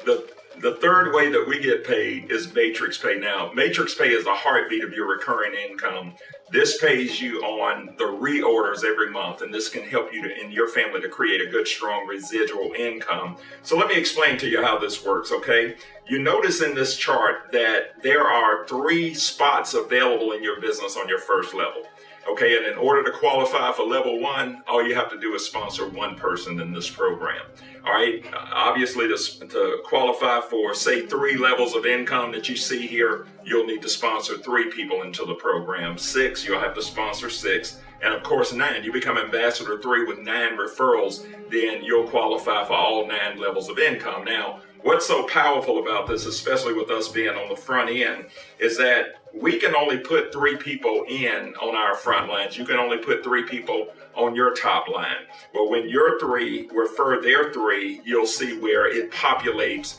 The third way that we get paid is matrix pay. Now, matrix pay is the heartbeat of your recurring income. This pays you on the reorders every month, and this can help you and your family to create a good, strong residual income. So let me explain to you how this works, okay? You notice in this chart that there are 3 spots available in your business on your first level. Okay, and in order to qualify for level 1, all you have to do is sponsor 1 person in this program. All right, obviously to qualify for, say, 3 levels of income that you see here, you'll need to sponsor 3 people into the program. 6, you'll have to sponsor 6. And of course, 9, you become ambassador 3 with 9 referrals, then you'll qualify for all 9 levels of income. Now, what's so powerful about this, especially with us being on the front end, is that we can only put 3 people in on our front lines. You can only put 3 people on your top line. Well, when your 3 refer their 3, you'll see where it populates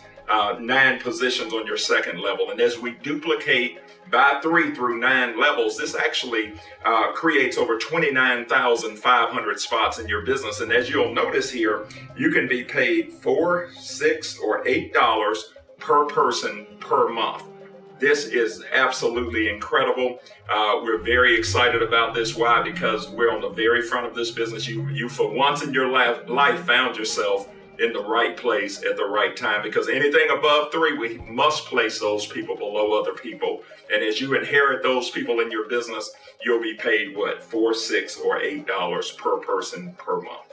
9 positions on your second level. And as we duplicate by 3 through 9 levels, this actually creates over 29,500 spots in your business. And as you'll notice here, you can be paid $4, $6, or $8 per person per month. This is absolutely incredible. We're very excited about this. Why? Because we're on the very front of this business. You for once in your life found yourself in the right place at the right time, because anything above 3, we must place those people below other people. And as you inherit those people in your business, you'll be paid what, $4, $6, or $8 per person per month.